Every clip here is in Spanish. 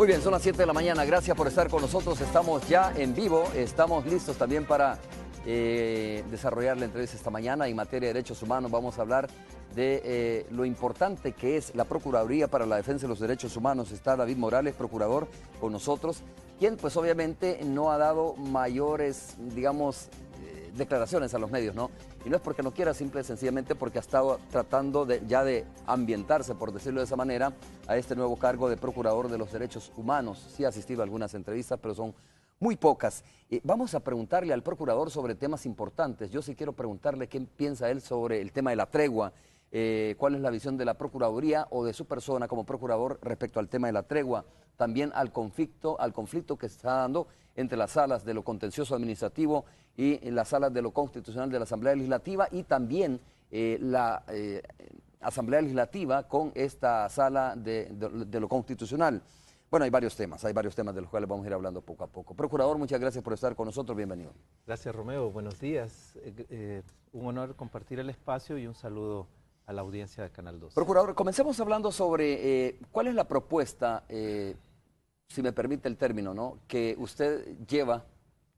Muy bien, son las 7 de la mañana. Gracias por estar con nosotros. Estamos ya en vivo. Estamos listos también para desarrollar la entrevista esta mañana. En materia de derechos humanos vamos a hablar de lo importante que es la Procuraduría para la Defensa de los Derechos Humanos. Está David Morales, procurador, con nosotros, quien pues obviamente no ha dado mayores, digamos, declaraciones a los medios, ¿no? Y no es porque no quiera, simple y sencillamente porque ha estado tratando ya de ambientarse, por decirlo de esa manera, a este nuevo cargo de Procurador de los Derechos Humanos. Sí ha asistido a algunas entrevistas, pero son muy pocas. Vamos a preguntarle al Procurador sobre temas importantes. Yo sí quiero preguntarle qué piensa él sobre el tema de la tregua, cuál es la visión de la Procuraduría o de su persona como Procurador respecto al tema de la tregua, también al conflicto que se está dando entre las salas de lo contencioso administrativo y las salas de lo constitucional de la Asamblea Legislativa y también la Asamblea Legislativa con esta sala de lo constitucional. Bueno, hay varios temas de los cuales vamos a ir hablando poco a poco. Procurador, muchas gracias por estar con nosotros, bienvenido. Gracias, Romeo, buenos días. Un honor compartir el espacio y un saludo a la audiencia de Canal 2. Procurador, comencemos hablando sobre cuál es la propuesta, si me permite el término, ¿no?, que usted lleva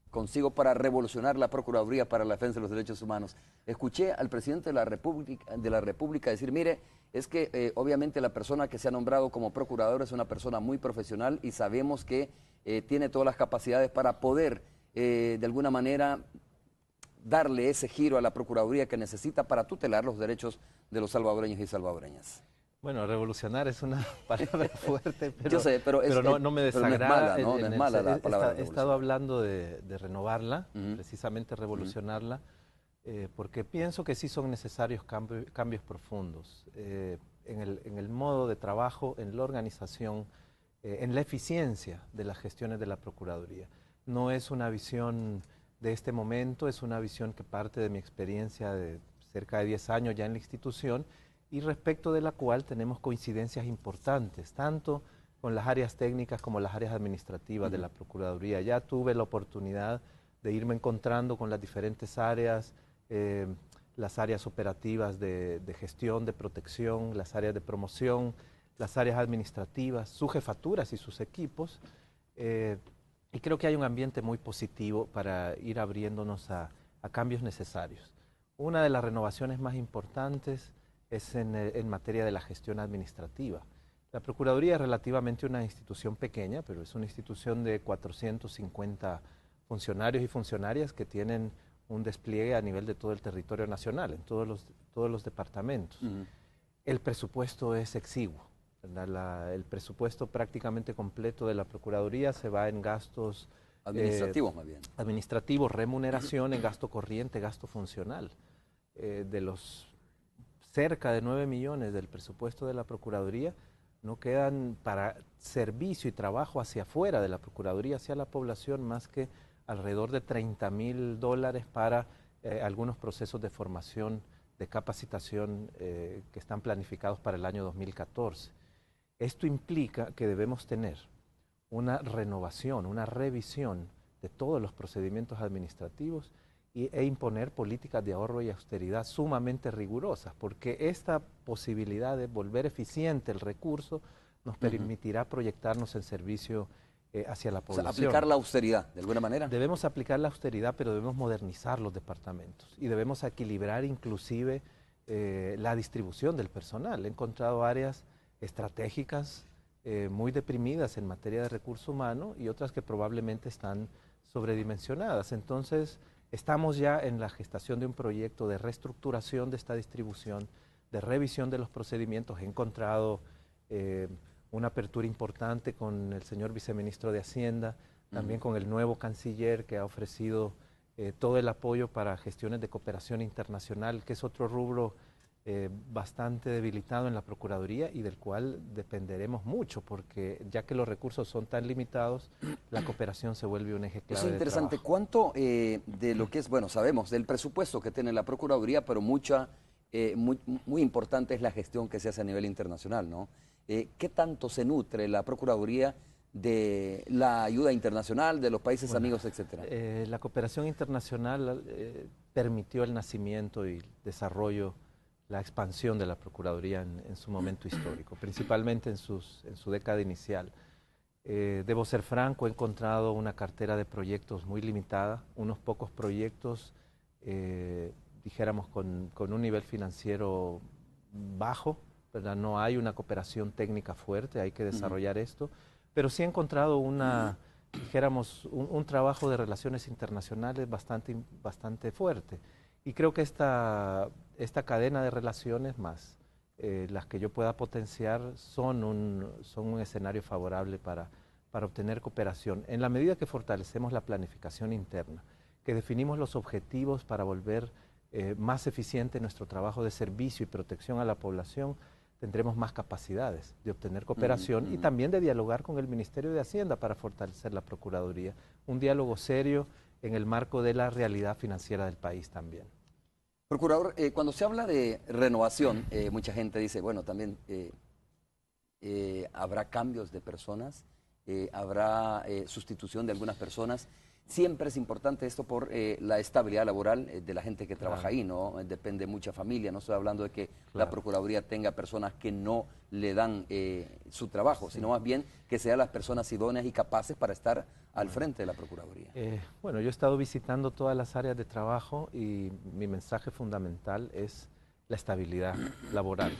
consigo para revolucionar la Procuraduría para la Defensa de los Derechos Humanos. Escuché al presidente de la República decir, mire, es que obviamente la persona que se ha nombrado como procurador es una persona muy profesional y sabemos que tiene todas las capacidades para poder, de alguna manera, darle ese giro a la Procuraduría que necesita para tutelar los derechos de los salvadoreños y salvadoreñas. Bueno, revolucionar es una palabra fuerte, pero, yo sé, pero no me desagrada. No es mala la palabra. He estado hablando de renovarla, precisamente revolucionarla, porque pienso que sí son necesarios cambios profundos en el modo de trabajo, en la organización, en la eficiencia de las gestiones de la Procuraduría. No es una visión de este momento, es una visión que parte de mi experiencia de cerca de 10 años ya en la institución, y respecto de la cual tenemos coincidencias importantes, tanto con las áreas técnicas como las áreas administrativas de la Procuraduría. Ya tuve la oportunidad de irme encontrando con las diferentes áreas, las áreas operativas de gestión, de protección, las áreas de promoción, las áreas administrativas, sus jefaturas y sus equipos, y creo que hay un ambiente muy positivo para ir abriéndonos a cambios necesarios. Una de las renovaciones más importantes es en materia de la gestión administrativa. La Procuraduría es relativamente una institución pequeña, pero es una institución de 450 funcionarios y funcionarias que tienen un despliegue a nivel de todo el territorio nacional, en todos los departamentos. El presupuesto es exiguo, ¿verdad? El presupuesto prácticamente completo de la Procuraduría se va en gastos administrativos, más bien. Administrativos, remuneración, en gasto corriente, gasto funcional. De los cerca de 9 millones del presupuesto de la Procuraduría, no quedan para servicio y trabajo hacia afuera de la Procuraduría, hacia la población, más que alrededor de $30,000 para algunos procesos de formación, de capacitación que están planificados para el año 2014. Esto implica que debemos tener una renovación, una revisión de todos los procedimientos administrativos e imponer políticas de ahorro y austeridad sumamente rigurosas, porque esta posibilidad de volver eficiente el recurso nos permitirá proyectarnos en servicio hacia la población. O sea, aplicar la austeridad, de alguna manera. Debemos aplicar la austeridad, pero debemos modernizar los departamentos y debemos equilibrar inclusive la distribución del personal. He encontrado áreas estratégicas muy deprimidas en materia de recurso humano y otras que probablemente están sobredimensionadas. Entonces, estamos ya en la gestación de un proyecto de reestructuración de esta distribución, de revisión de los procedimientos. He encontrado una apertura importante con el señor viceministro de Hacienda, también con el nuevo canciller que ha ofrecido todo el apoyo para gestiones de cooperación internacional, que es otro rubro bastante debilitado en la Procuraduría y del cual dependeremos mucho, porque ya que los recursos son tan limitados, la cooperación se vuelve un eje clave. Eso es interesante. ¿Cuánto de lo que es, bueno, sabemos del presupuesto que tiene la Procuraduría, pero muy importante es la gestión que se hace a nivel internacional, ¿no? ¿Qué tanto se nutre la Procuraduría de la ayuda internacional, de los países amigos, etcétera? La cooperación internacional permitió el nacimiento y el desarrollo, la expansión de la Procuraduría en su momento histórico, principalmente en su década inicial. Debo ser franco, he encontrado una cartera de proyectos muy limitada, unos pocos proyectos, dijéramos, con un nivel financiero bajo, ¿verdad? No hay una cooperación técnica fuerte, hay que desarrollar esto, pero sí he encontrado dijéramos, un trabajo de relaciones internacionales bastante fuerte. Y creo que esta cadena de relaciones más las que yo pueda potenciar son un escenario favorable para obtener cooperación. En la medida que fortalecemos la planificación interna, que definimos los objetivos para volver más eficiente nuestro trabajo de servicio y protección a la población, tendremos más capacidades de obtener cooperación y también de dialogar con el Ministerio de Hacienda para fortalecer la Procuraduría. Un diálogo serio en el marco de la realidad financiera del país también. Procurador, cuando se habla de renovación, mucha gente dice, bueno, también habrá cambios de personas, habrá sustitución de algunas personas. Siempre es importante esto por la estabilidad laboral de la gente que trabaja ahí, ¿no? Depende de mucha familia, no estoy hablando de que la Procuraduría tenga personas que no le dan su trabajo, sino más bien que sean las personas idóneas y capaces para estar al frente de la Procuraduría. Bueno, yo he estado visitando todas las áreas de trabajo y mi mensaje fundamental es la estabilidad laboral,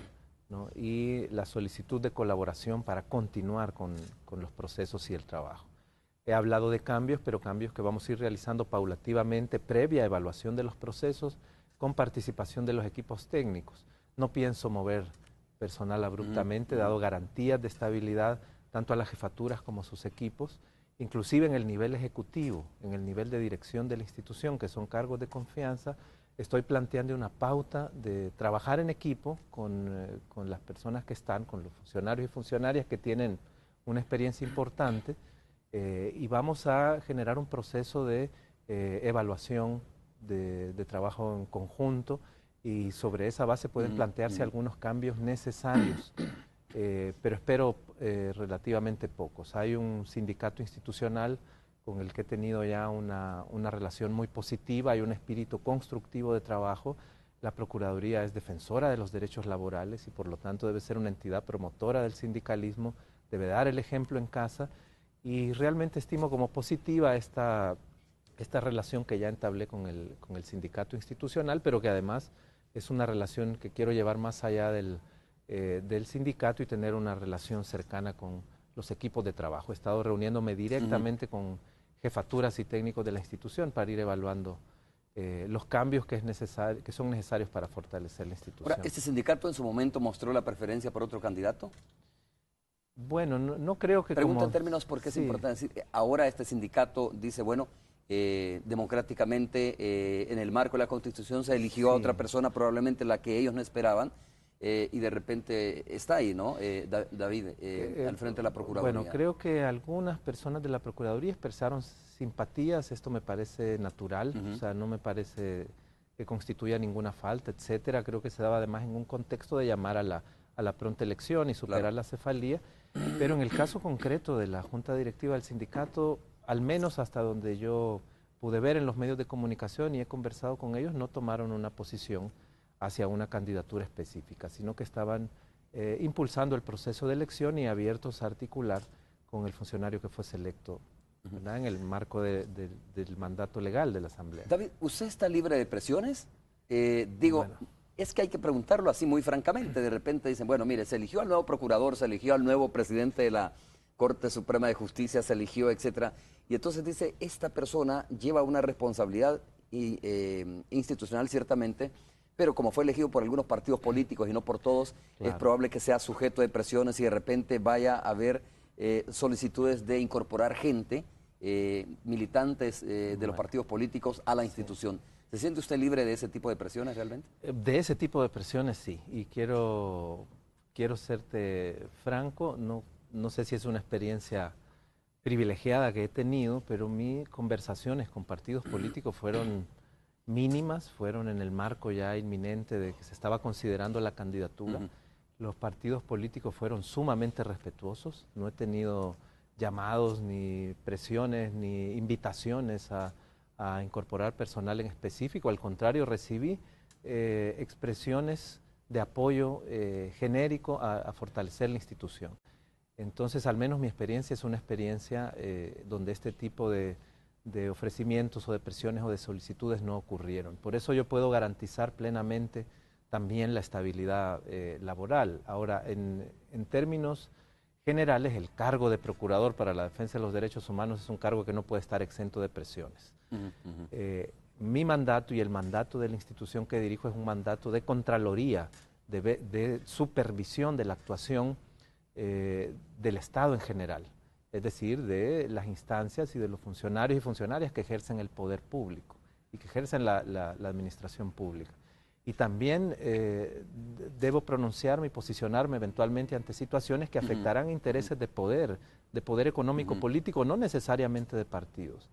¿no? Y la solicitud de colaboración para continuar con los procesos y el trabajo. He hablado de cambios, pero cambios que vamos a ir realizando paulativamente, previa evaluación de los procesos, con participación de los equipos técnicos. No pienso mover personal abruptamente, dado garantías de estabilidad tanto a las jefaturas como a sus equipos, inclusive en el nivel ejecutivo, en el nivel de dirección de la institución, que son cargos de confianza. Estoy planteando una pauta de trabajar en equipo con las personas que están, con los funcionarios y funcionarias que tienen una experiencia importante, y vamos a generar un proceso de evaluación de trabajo en conjunto, y sobre esa base pueden plantearse algunos cambios necesarios, pero espero relativamente pocos. Hay un sindicato institucional con el que he tenido ya una relación muy positiva, hay un espíritu constructivo de trabajo. La Procuraduría es defensora de los derechos laborales y por lo tanto debe ser una entidad promotora del sindicalismo, debe dar el ejemplo en casa, y realmente estimo como positiva esta relación que ya entablé con el sindicato institucional, pero que además es una relación que quiero llevar más allá del sindicato y tener una relación cercana con los equipos de trabajo. He estado reuniéndome directamente con jefaturas y técnicos de la institución para ir evaluando los cambios que son necesarios para fortalecer la institución. Ahora, ¿este sindicato en su momento mostró la preferencia por otro candidato? Bueno, no creo que Pregunto en términos porque es importante decir, ahora este sindicato dice, bueno, democráticamente en el marco de la Constitución se eligió a otra persona, probablemente la que ellos no esperaban, y de repente está ahí, ¿no? David, al frente de la Procuraduría. Bueno, creo que algunas personas de la Procuraduría expresaron simpatías, esto me parece natural, o sea, no me parece que constituya ninguna falta, etcétera. Creo que se daba además en un contexto de llamar a la pronta elección y superar la cefalía, pero en el caso concreto de la Junta Directiva del sindicato, al menos hasta donde yo pude ver en los medios de comunicación y he conversado con ellos, no tomaron una posición hacia una candidatura específica, sino que estaban impulsando el proceso de elección y abiertos a articular con el funcionario que fuese electo, ¿verdad?, en el marco del mandato legal de la Asamblea. David, ¿usted está libre de presiones? Bueno. Es que hay que preguntarlo así muy francamente. De repente dicen, bueno, mire, se eligió al nuevo procurador, se eligió al nuevo presidente de la Corte Suprema de Justicia, se eligió, etcétera. Y entonces dice, esta persona lleva una responsabilidad institucional ciertamente, pero como fue elegido por algunos partidos políticos y no por todos, es probable que sea sujeto de presiones y de repente vaya a haber solicitudes de incorporar gente, militantes de los partidos políticos a la institución. ¿Se siente usted libre de ese tipo de presiones realmente? De ese tipo de presiones sí, y quiero serte franco, no sé si es una experiencia privilegiada que he tenido, pero mis conversaciones con partidos políticos fueron mínimas, fueron en el marco ya inminente de que se estaba considerando la candidatura. Los partidos políticos fueron sumamente respetuosos, no he tenido llamados, ni presiones, ni invitaciones a incorporar personal en específico. Al contrario, recibí expresiones de apoyo genérico a fortalecer la institución. Entonces, al menos mi experiencia es una experiencia donde este tipo de ofrecimientos o de presiones o de solicitudes no ocurrieron. Por eso yo puedo garantizar plenamente también la estabilidad laboral. Ahora, en términos generales, el cargo de procurador para la defensa de los derechos humanos es un cargo que no puede estar exento de presiones. Mi mandato y el mandato de la institución que dirijo es un mandato de contraloría, de supervisión de la actuación del Estado en general, es decir, de las instancias y de los funcionarios y funcionarias que ejercen el poder público y que ejercen la administración pública. Y también debo pronunciarme y posicionarme eventualmente ante situaciones que afectarán intereses de poder económico, político, no necesariamente de partidos.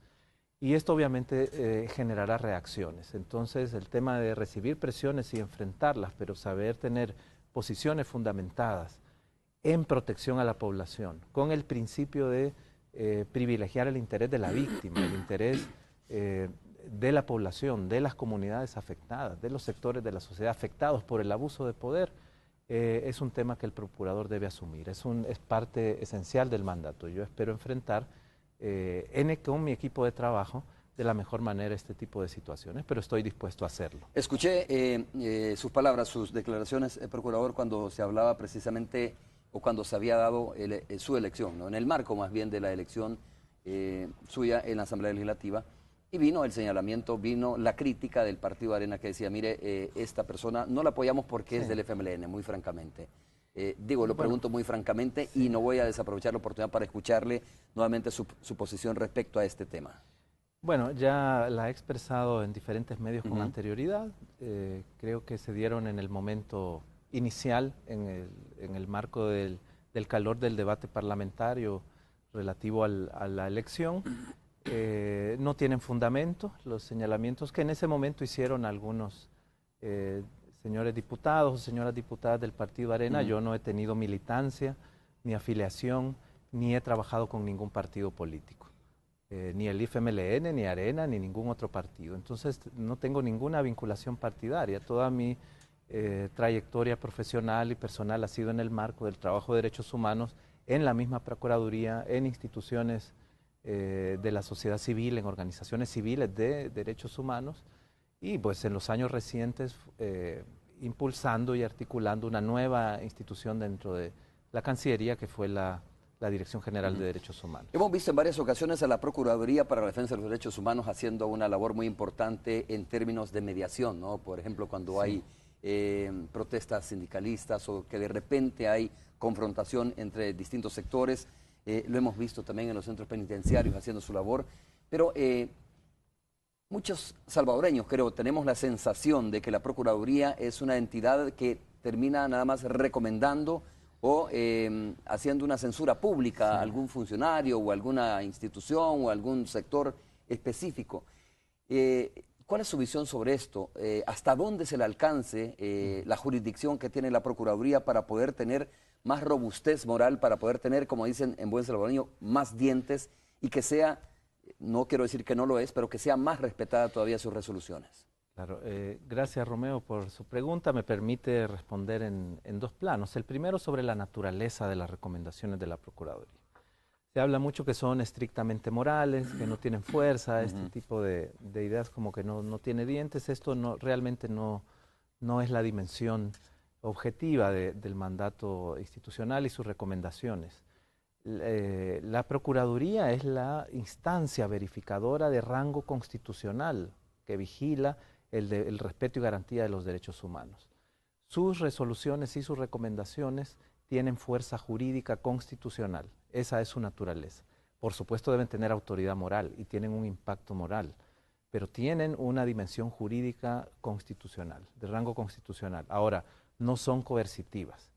Y esto obviamente generará reacciones. Entonces, el tema de recibir presiones y enfrentarlas, pero saber tener posiciones fundamentadas en protección a la población, con el principio de privilegiar el interés de la víctima, el interés de la población, de las comunidades afectadas, de los sectores de la sociedad afectados por el abuso de poder, es un tema que el procurador debe asumir, es parte esencial del mandato. Yo espero enfrentar con mi equipo de trabajo de la mejor manera este tipo de situaciones, pero estoy dispuesto a hacerlo. Escuché sus palabras, sus declaraciones, procurador, cuando se hablaba precisamente o cuando se había dado su elección, ¿no? En el marco más bien de la elección suya en la Asamblea Legislativa, y vino el señalamiento, vino la crítica del Partido Arena que decía, mire, esta persona no la apoyamos porque es del FMLN, muy francamente. Lo pregunto muy francamente y no voy a desaprovechar la oportunidad para escucharle nuevamente su posición respecto a este tema. Bueno, ya la he expresado en diferentes medios con anterioridad, creo que se dieron en el momento inicial, en el marco del calor del debate parlamentario relativo a la elección. No tienen fundamento los señalamientos que en ese momento hicieron algunos señores diputados o señoras diputadas del Partido Arena. Yo no he tenido militancia, ni afiliación, ni he trabajado con ningún partido político, ni el FMLN, ni Arena, ni ningún otro partido. Entonces no tengo ninguna vinculación partidaria. Toda mi trayectoria profesional y personal ha sido en el marco del trabajo de derechos humanos, en la misma Procuraduría, en instituciones de la sociedad civil, en organizaciones civiles de derechos humanos, y pues en los años recientes impulsando y articulando una nueva institución dentro de la Cancillería, que fue la Dirección General de Derechos Humanos. Hemos visto en varias ocasiones a la Procuraduría para la Defensa de los Derechos Humanos haciendo una labor muy importante en términos de mediación, ¿no? Por ejemplo, cuando hay protestas sindicalistas o que de repente hay confrontación entre distintos sectores. Lo hemos visto también en los centros penitenciarios haciendo su labor, pero muchos salvadoreños, creo, tenemos la sensación de que la Procuraduría es una entidad que termina nada más recomendando o haciendo una censura pública a algún funcionario o alguna institución o algún sector específico. ¿Cuál es su visión sobre esto? ¿Hasta dónde se le alcance la jurisdicción que tiene la Procuraduría para poder tener más robustez moral, para poder tener, como dicen en buen salvadoreño, más dientes y que sea, no quiero decir que no lo es, pero que sea más respetada todavía sus resoluciones? Claro, gracias Romeo por su pregunta. Me permite responder en dos planos. El primero sobre la naturaleza de las recomendaciones de la Procuraduría. Se habla mucho que son estrictamente morales, que no tienen fuerza, este tipo de ideas como que no tiene dientes. Esto realmente no es la dimensión objetiva del mandato institucional y sus recomendaciones. La Procuraduría es la instancia verificadora de rango constitucional que vigila el respeto y garantía de los derechos humanos. Sus resoluciones y sus recomendaciones tienen fuerza jurídica constitucional. Esa es su naturaleza. Por supuesto deben tener autoridad moral y tienen un impacto moral, pero tienen una dimensión jurídica constitucional, de rango constitucional. Ahora, no son coercitivas,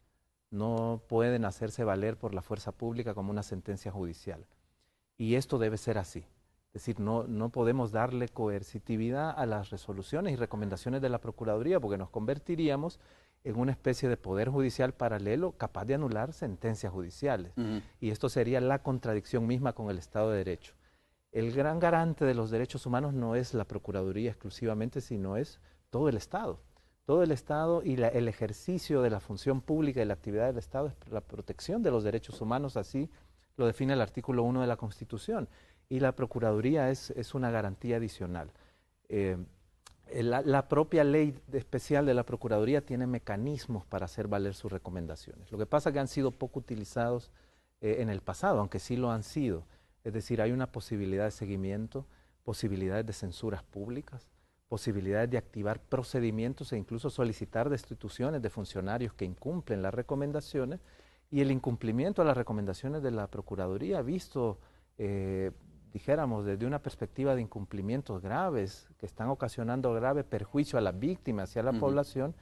no pueden hacerse valer por la fuerza pública como una sentencia judicial. Y esto debe ser así. Es decir, no podemos darle coercitividad a las resoluciones y recomendaciones de la Procuraduría porque nos convertiríamos en una especie de poder judicial paralelo capaz de anular sentencias judiciales. Y esto sería la contradicción misma con el Estado de Derecho. El gran garante de los derechos humanos no es la Procuraduría exclusivamente, sino es todo el Estado. Todo el Estado y el ejercicio de la función pública y la actividad del Estado es la protección de los derechos humanos, así lo define el artículo 1 de la Constitución. Y la Procuraduría es una garantía adicional. La propia ley especial de la Procuraduría tiene mecanismos para hacer valer sus recomendaciones. Lo que pasa es que han sido poco utilizados en el pasado, aunque sí lo han sido. Es decir, hay una posibilidad de seguimiento, posibilidades de censuras públicas, posibilidades de activar procedimientos e incluso solicitar destituciones de funcionarios que incumplen las recomendaciones, y el incumplimiento de las recomendaciones de la Procuraduría, visto, dijéramos, desde una perspectiva de incumplimientos graves que están ocasionando grave perjuicio a las víctimas y a la población,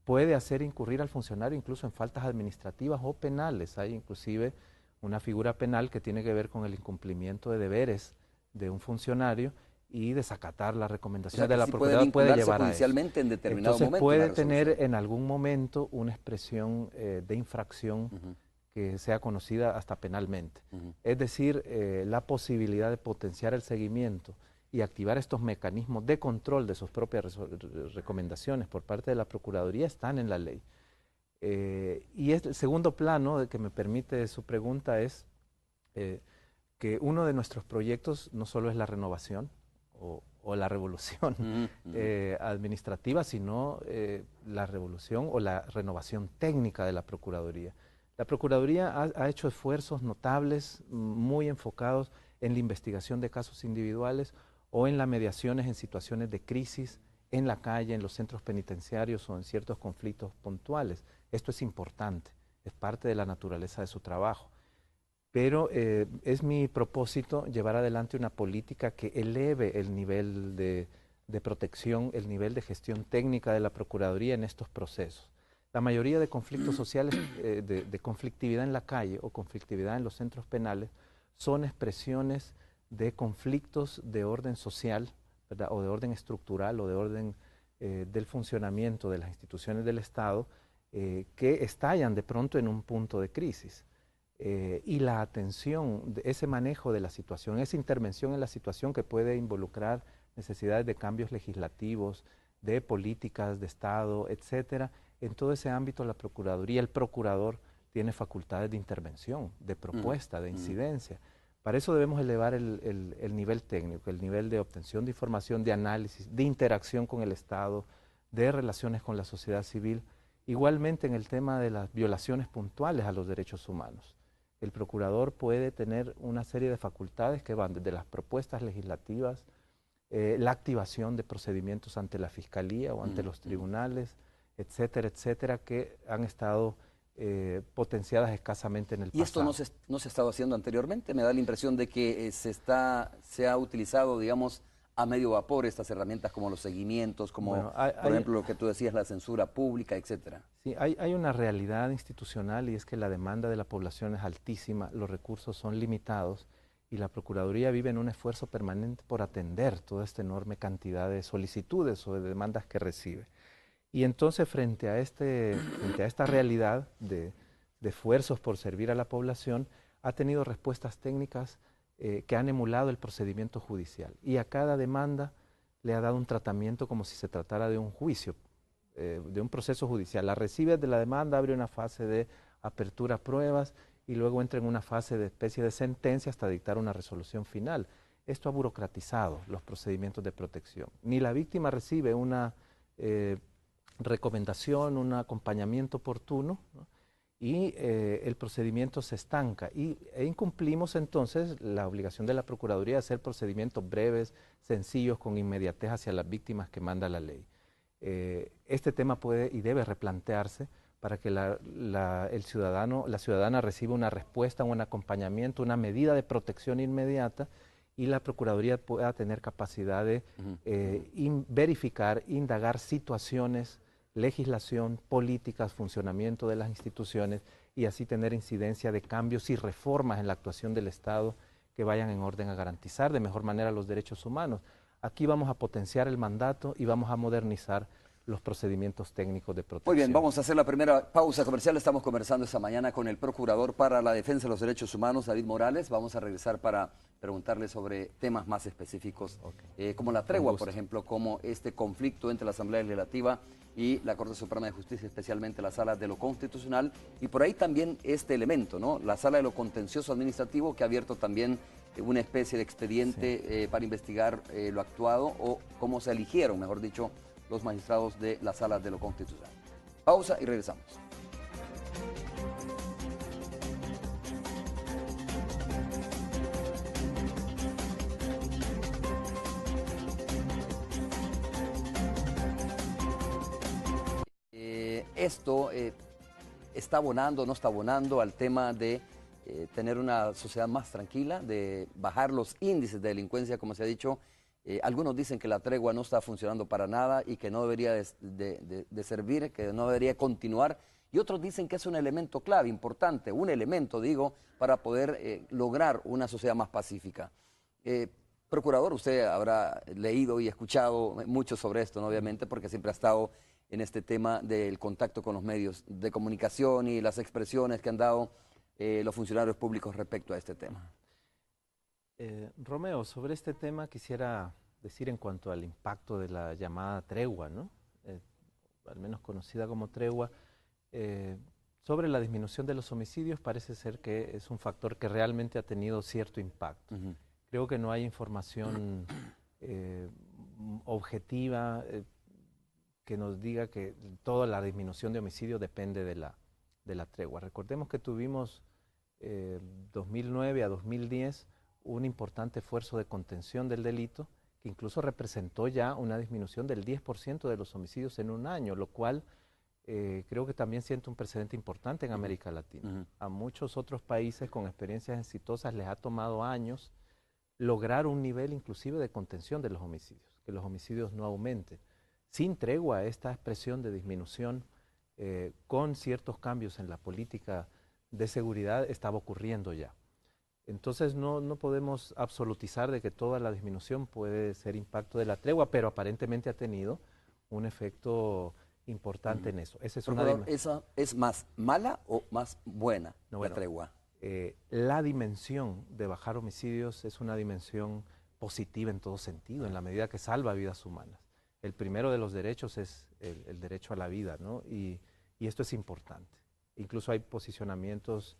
puede hacer incurrir al funcionario incluso en faltas administrativas o penales. Hay inclusive una figura penal que tiene que ver con el incumplimiento de deberes de un funcionario y desacatar las recomendaciones de la Procuraduría puede llevar a eso. En determinado Entonces momento puede tener en algún momento una expresión de infracción que sea conocida hasta penalmente. Es decir, la posibilidad de potenciar el seguimiento y activar estos mecanismos de control de sus propias recomendaciones por parte de la Procuraduría están en la ley. Y el segundo plano de que me permite su pregunta es que uno de nuestros proyectos no solo es la renovación o la revolución administrativa, sino la revolución o la renovación técnica de la Procuraduría. La Procuraduría ha hecho esfuerzos notables, muy enfocados en la investigación de casos individuales o en las mediaciones en situaciones de crisis, en la calle, en los centros penitenciarios o en ciertos conflictos puntuales. Esto es importante, es parte de la naturaleza de su trabajo. Pero es mi propósito llevar adelante una política que eleve el nivel de protección, el nivel de gestión técnica de la Procuraduría en estos procesos. La mayoría de conflictos sociales, de conflictividad en la calle o conflictividad en los centros penales, son expresiones de conflictos de orden social, ¿verdad?, o de orden estructural o de orden del funcionamiento de las instituciones del Estado, que estallan de pronto en un punto de crisis. Y la atención, ese manejo de la situación, esa intervención en la situación que puede involucrar necesidades de cambios legislativos, de políticas de Estado, etcétera. En todo ese ámbito la Procuraduría, el procurador tiene facultades de intervención, de propuesta, de incidencia. Para eso debemos elevar el nivel técnico, el nivel de obtención de información, de análisis, de interacción con el Estado, de relaciones con la sociedad civil. Igualmente en el tema de las violaciones puntuales a los derechos humanos. El procurador puede tener una serie de facultades que van desde las propuestas legislativas, la activación de procedimientos ante la Fiscalía o ante los tribunales, etcétera, etcétera, que han estado potenciadas escasamente en el pasado. ¿Y esto no se ha estado haciendo anteriormente? Me da la impresión de que se ha utilizado, digamos, a medio vapor estas herramientas como los seguimientos, como bueno, por ejemplo lo que tú decías, la censura pública, etcétera. Sí, hay una realidad institucional y es que la demanda de la población es altísima, los recursos son limitados y la Procuraduría vive en un esfuerzo permanente por atender toda esta enorme cantidad de solicitudes o de demandas que recibe. Y entonces frente a esta realidad de esfuerzos por servir a la población, ha tenido respuestas técnicas que han emulado el procedimiento judicial y a cada demanda le ha dado un tratamiento como si se tratara de un juicio, de un proceso judicial. La recibe de la demanda, abre una fase de apertura a pruebas y luego entra en una fase de especie de sentencia hasta dictar una resolución final. Esto ha burocratizado los procedimientos de protección. Ni la víctima recibe una recomendación, un acompañamiento oportuno, ¿no?, y el procedimiento se estanca e incumplimos entonces la obligación de la Procuraduría de hacer procedimientos breves, sencillos, con inmediatez hacia las víctimas que manda la ley. Este tema puede y debe replantearse para que la ciudadana reciba una respuesta, un acompañamiento, una medida de protección inmediata y la Procuraduría pueda tener capacidad de verificar, indagar situaciones, legislación, políticas, funcionamiento de las instituciones y así tener incidencia de cambios y reformas en la actuación del Estado que vayan en orden a garantizar de mejor manera los derechos humanos. Aquí vamos a potenciar el mandato y vamos a modernizar los procedimientos técnicos de protección. Muy bien, vamos a hacer la primera pausa comercial. Estamos conversando esta mañana con el Procurador para la Defensa de los Derechos Humanos, David Morales. Vamos a regresar para preguntarle sobre temas más específicos, como la tregua, por ejemplo, como este conflicto entre la Asamblea Legislativa y la Corte Suprema de Justicia, especialmente la Sala de lo Constitucional, y por ahí también este elemento, ¿no? La Sala de lo Contencioso Administrativo, que ha abierto también una especie de expediente para investigar lo actuado, o cómo se eligieron, mejor dicho, los magistrados de la Sala de lo Constitucional. Pausa y regresamos. Esto está abonando, no está abonando al tema de tener una sociedad más tranquila, de bajar los índices de delincuencia, como se ha dicho. Algunos dicen que la tregua no está funcionando para nada y que no debería de servir, que no debería continuar. Y otros dicen que es un elemento clave, importante, un elemento, digo, para poder lograr una sociedad más pacífica. Procurador, usted habrá leído y escuchado mucho sobre esto, ¿no? Obviamente, porque siempre ha estado en este tema del contacto con los medios de comunicación y las expresiones que han dado los funcionarios públicos respecto a este tema. Romeo, sobre este tema quisiera decir en cuanto al impacto de la llamada tregua, ¿no? Al menos conocida como tregua, sobre la disminución de los homicidios parece ser que es un factor que realmente ha tenido cierto impacto. Creo que no hay información objetiva que nos diga que toda la disminución de homicidios depende de la tregua. Recordemos que tuvimos 2009 a 2010 un importante esfuerzo de contención del delito que incluso representó ya una disminución del 10% de los homicidios en un año, lo cual creo que también siente un precedente importante en América Latina. A muchos otros países con experiencias exitosas les ha tomado años lograr un nivel inclusive de contención de los homicidios, que los homicidios no aumenten. Sin tregua, esta expresión de disminución con ciertos cambios en la política de seguridad estaba ocurriendo ya. Entonces no podemos absolutizar de que toda la disminución puede ser impacto de la tregua, pero aparentemente ha tenido un efecto importante en eso. Esa ¿Es más mala o más buena la tregua? La dimensión de bajar homicidios es una dimensión positiva en todo sentido, en la medida que salva vidas humanas. El primero de los derechos es el derecho a la vida, ¿no? Y esto es importante. Incluso hay posicionamientos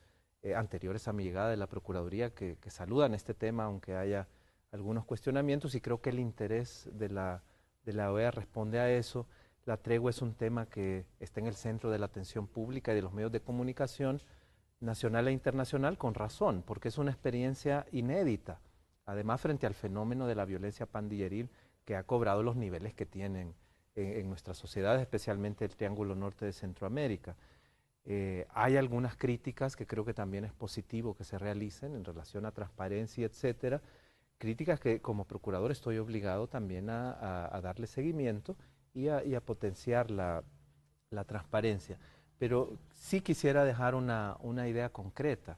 anteriores a mi llegada de la Procuraduría que saludan este tema, aunque haya algunos cuestionamientos, y creo que el interés de la OEA responde a eso. La tregua es un tema que está en el centro de la atención pública y de los medios de comunicación nacional e internacional, con razón, porque es una experiencia inédita, además frente al fenómeno de la violencia pandilleril que ha cobrado los niveles que tienen en nuestra sociedad, especialmente el Triángulo Norte de Centroamérica. Hay algunas críticas que creo que también es positivo que se realicen en relación a transparencia, etcétera, críticas que como procurador estoy obligado también a darle seguimiento y a potenciar la transparencia. Pero sí quisiera dejar una idea concreta,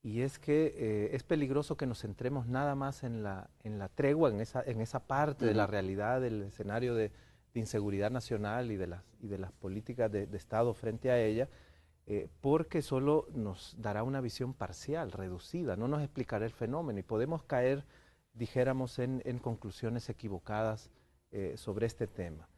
y es que es peligroso que nos centremos nada más en la tregua, en esa parte de la realidad del escenario de inseguridad nacional y de las políticas de Estado frente a ella, porque solo nos dará una visión parcial, reducida, no nos explicará el fenómeno y podemos caer, dijéramos, en conclusiones equivocadas sobre este tema.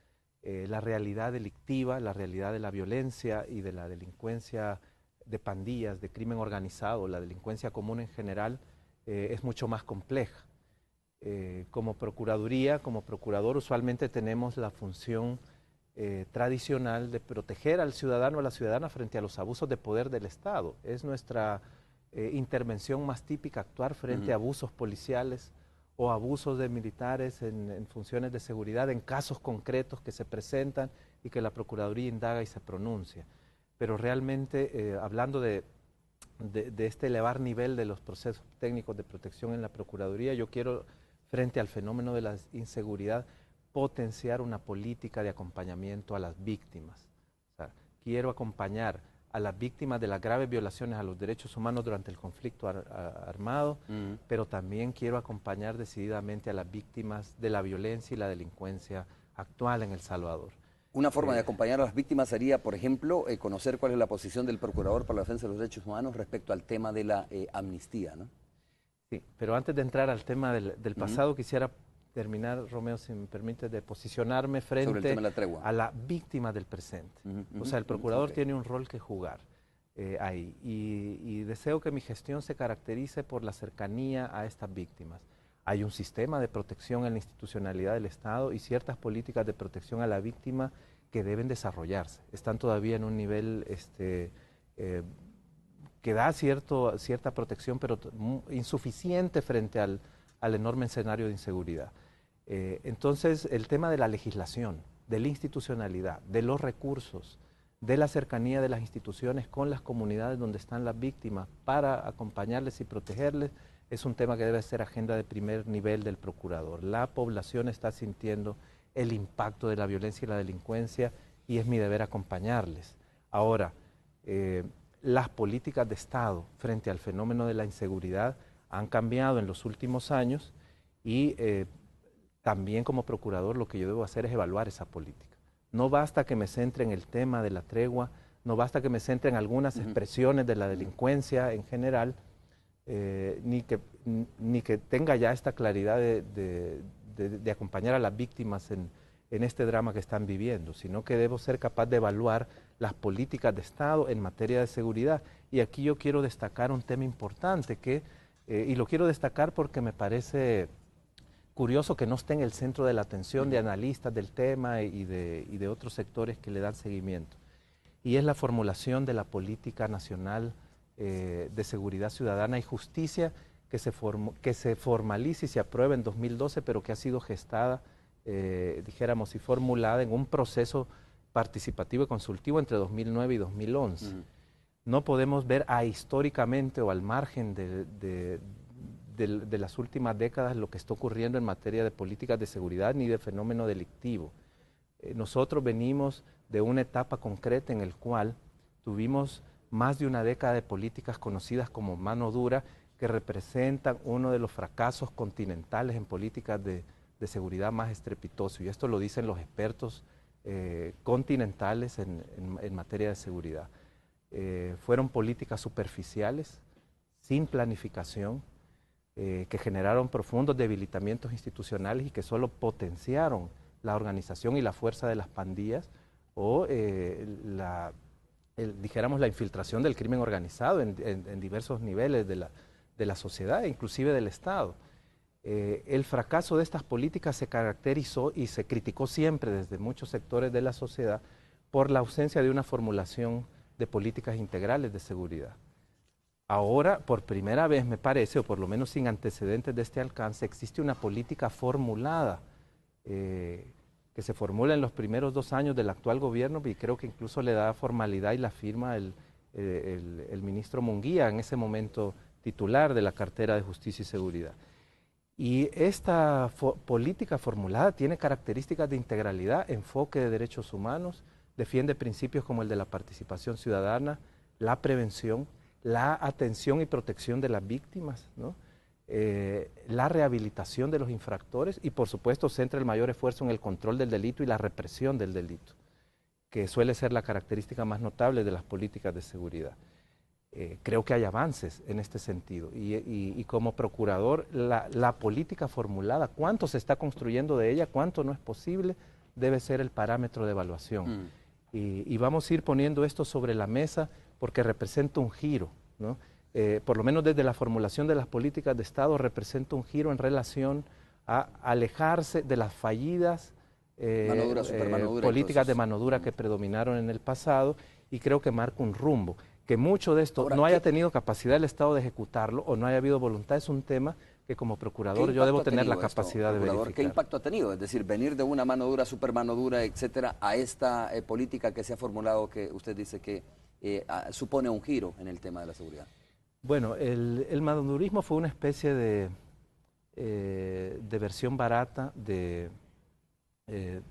La realidad delictiva, la realidad de la violencia y de la delincuencia de pandillas, de crimen organizado, la delincuencia común en general, es mucho más compleja. Como Procuraduría, como procurador, usualmente tenemos la función tradicional de proteger al ciudadano o a la ciudadana frente a los abusos de poder del Estado. Es nuestra intervención más típica, actuar frente a abusos policiales o abusos de militares en funciones de seguridad, en casos concretos que se presentan y que la Procuraduría indaga y se pronuncia. Pero realmente, hablando de este elevar nivel de los procesos técnicos de protección en la Procuraduría, yo quiero, frente al fenómeno de la inseguridad, potenciar una política de acompañamiento a las víctimas. O sea, quiero acompañar a las víctimas de las graves violaciones a los derechos humanos durante el conflicto armado, pero también quiero acompañar decididamente a las víctimas de la violencia y la delincuencia actual en El Salvador. Una forma de acompañar a las víctimas sería, por ejemplo, conocer cuál es la posición del Procurador para la Defensa de los Derechos Humanos respecto al tema de la amnistía, ¿no? Sí, pero antes de entrar al tema del pasado, quisiera terminar, Romeo, si me permite, de posicionarme frente sobre el tema de la tregua. a la víctima del presente. O sea, el procurador tiene un rol que jugar ahí y deseo que mi gestión se caracterice por la cercanía a estas víctimas. Hay un sistema de protección en la institucionalidad del Estado y ciertas políticas de protección a la víctima que deben desarrollarse. Están todavía en un nivel que da cierta protección, pero insuficiente frente al enorme escenario de inseguridad. Entonces, el tema de la legislación, de la institucionalidad, de los recursos, de la cercanía de las instituciones con las comunidades donde están las víctimas para acompañarles y protegerles, es un tema que debe ser agenda de primer nivel del procurador. La población está sintiendo el impacto de la violencia y la delincuencia y es mi deber acompañarles. Ahora, las políticas de Estado frente al fenómeno de la inseguridad han cambiado en los últimos años y también como procurador lo que yo debo hacer es evaluar esa política. No basta que me centre en el tema de la tregua, no basta que me centre en algunas expresiones de la delincuencia en general, ni que tenga ya esta claridad de acompañar a las víctimas en este drama que están viviendo, sino que debo ser capaz de evaluar las políticas de Estado en materia de seguridad. Y aquí yo quiero destacar un tema importante y lo quiero destacar porque me parece curioso que no esté en el centro de la atención de analistas del tema y de otros sectores que le dan seguimiento. Y es la formulación de la política nacional de seguridad ciudadana y justicia que se formalice y se apruebe en 2012, pero que ha sido gestada, dijéramos, y formulada en un proceso participativo y consultivo entre 2009 y 2011. No podemos ver históricamente o al margen de las últimas décadas lo que está ocurriendo en materia de políticas de seguridad ni de fenómeno delictivo. Nosotros venimos de una etapa concreta en la cual tuvimos más de una década de políticas conocidas como mano dura que representan uno de los fracasos continentales en políticas de seguridad más estrepitoso. Y esto lo dicen los expertos continentales en materia de seguridad. Fueron políticas superficiales, sin planificación, que generaron profundos debilitamientos institucionales y que solo potenciaron la organización y la fuerza de las pandillas o dijéramos la infiltración del crimen organizado en diversos niveles de la sociedad, inclusive del Estado. El fracaso de estas políticas se caracterizó y se criticó siempre desde muchos sectores de la sociedad por la ausencia de una formulación de políticas integrales de seguridad. Ahora, por primera vez, me parece, o por lo menos sin antecedentes de este alcance, existe una política formulada que se formula en los primeros 2 años del actual gobierno y creo que incluso le da formalidad y la firma el ministro Munguía, en ese momento titular de la cartera de Justicia y Seguridad. Y esta política formulada tiene características de integralidad, enfoque de derechos humanos, defiende principios como el de la participación ciudadana, la prevención, la atención y protección de las víctimas, ¿no? La rehabilitación de los infractores y por supuesto centra el mayor esfuerzo en el control del delito y la represión del delito, que suele ser la característica más notable de las políticas de seguridad. Creo que hay avances en este sentido y como procurador la política formulada, cuánto se está construyendo de ella, cuánto no es posible, debe ser el parámetro de evaluación. Y vamos a ir poniendo esto sobre la mesa porque representa un giro, ¿no? Por lo menos desde la formulación de las políticas de Estado representa un giro en relación a alejarse de las fallidas políticas de mano dura que predominaron en el pasado y creo que marca un rumbo. Que mucho de esto no haya tenido capacidad el Estado de ejecutarlo o no haya habido voluntad es un tema que como procurador yo debo tener la capacidad de verificar. ¿Qué impacto ha tenido? Es decir, venir de una mano dura, super mano dura, etcétera, a esta política que se ha formulado que usted dice que supone un giro en el tema de la seguridad. Bueno, el madurismo fue una especie de versión barata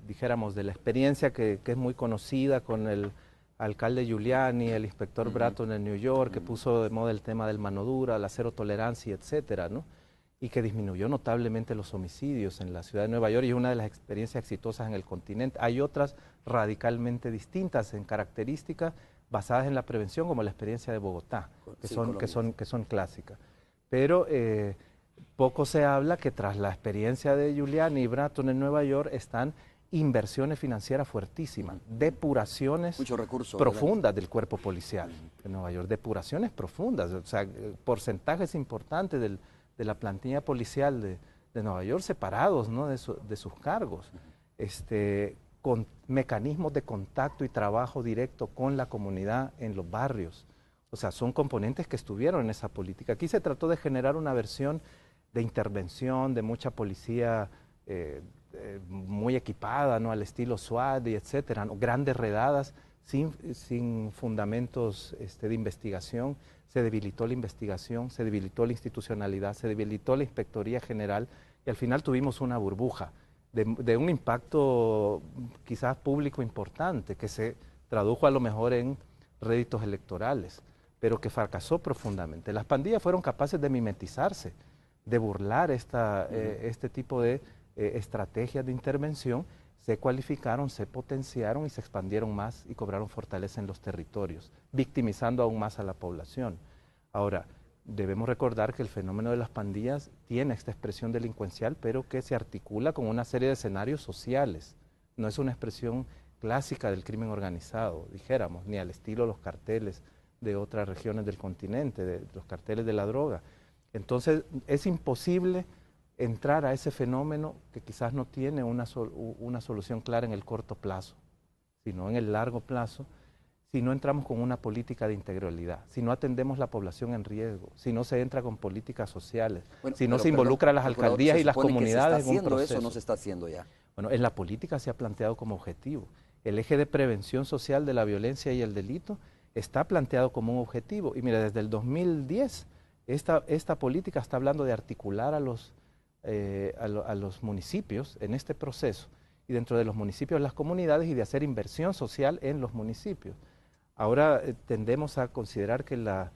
dijéramos, de la experiencia que es muy conocida con el alcalde Giuliani, el inspector Bratton en New York, que puso de moda el tema del mano dura, la cero tolerancia, etcétera, ¿no? Y que disminuyó notablemente los homicidios en la ciudad de Nueva York y es una de las experiencias exitosas en el continente. Hay otras radicalmente distintas en características basadas en la prevención, como la experiencia de Bogotá, que son clásicas. Pero Poco se habla que tras la experiencia de Giuliani y Bratton en Nueva York están inversiones financieras fuertísimas, depuraciones profundas del cuerpo policial en Nueva York, depuraciones profundas, o sea, porcentajes importantes de la plantilla policial de Nueva York separados, ¿no?, de sus cargos, con mecanismos de contacto y trabajo directo con la comunidad en los barrios. O sea, son componentes que estuvieron en esa política. Aquí se trató de generar una versión de intervención, de mucha policía muy equipada, ¿no?, al estilo SWAT y etcétera, ¿no?, grandes redadas sin fundamentos de investigación. Se debilitó la investigación, se debilitó la institucionalidad, se debilitó la Inspectoría General y al final tuvimos una burbuja de un impacto quizás público importante que se tradujo a lo mejor en réditos electorales, pero que fracasó profundamente. Las pandillas fueron capaces de mimetizarse, de burlar este tipo de estrategias de intervención, se cualificaron, se potenciaron y se expandieron más y cobraron fortaleza en los territorios, victimizando aún más a la población. Ahora, debemos recordar que el fenómeno de las pandillas tiene esta expresión delincuencial, pero que se articula con una serie de escenarios sociales. No es una expresión clásica del crimen organizado, dijéramos, ni al estilo de los carteles de otras regiones del continente, de los carteles de la droga. Entonces, es imposible entrar a ese fenómeno que quizás no tiene una solución clara en el corto plazo, sino en el largo plazo, si no entramos con una política de integralidad, si no atendemos la población en riesgo, si no se entra con políticas sociales, si no se involucra a las alcaldías y las comunidades en un proceso. ¿Eso no se está haciendo ya? Bueno, en la política se ha planteado como objetivo. El eje de prevención social de la violencia y el delito está planteado como un objetivo. Y mira, desde el 2010, esta política está hablando de articular a los municipios en este proceso, y dentro de los municipios las comunidades, y de hacer inversión social en los municipios. Ahora tendemos a considerar que la